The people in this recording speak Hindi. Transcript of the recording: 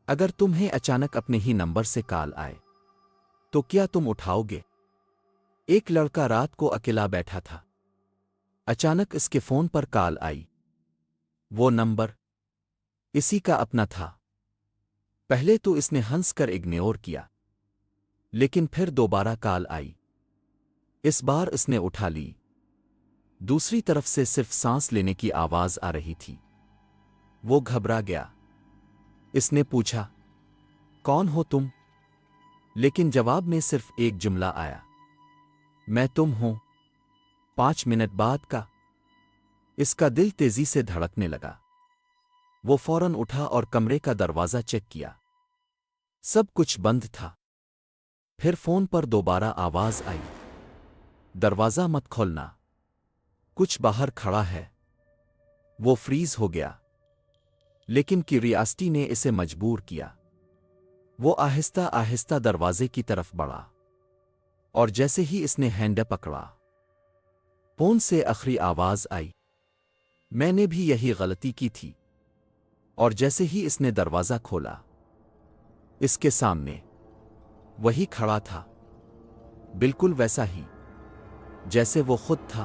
अगर तुम्हें अचानक अपने ही नंबर से कॉल आए तो क्या तुम उठाओगे? एक लड़का रात को अकेला बैठा था। अचानक इसके फोन पर कॉल आई। वो नंबर इसी का अपना था। पहले तो इसने हंसकर इग्नोर किया, लेकिन फिर दोबारा कॉल आई। इस बार इसने उठा ली। दूसरी तरफ से सिर्फ सांस लेने की आवाज आ रही थी। वो घबरा गया। इसने पूछा, कौन हो तुम? लेकिन जवाब में सिर्फ एक जुमला आया, मैं तुम हूं। 5 मिनट बाद का इसका दिल तेजी से धड़कने लगा। वो फौरन उठा और कमरे का दरवाजा चेक किया। सब कुछ बंद था। फिर फोन पर दोबारा आवाज आई, दरवाजा मत खोलना, कुछ बाहर खड़ा है। वो फ्रीज हो गया, लेकिन क्यूरियासिटी ने इसे मजबूर किया। वो आहिस्ता आहिस्ता दरवाजे की तरफ बढ़ा, और जैसे ही इसने हैंडल पकड़ा, फोन से आखिरी आवाज आई, मैंने भी यही गलती की थी। और जैसे ही इसने दरवाजा खोला, इसके सामने वही खड़ा था, बिल्कुल वैसा ही जैसे वो खुद था।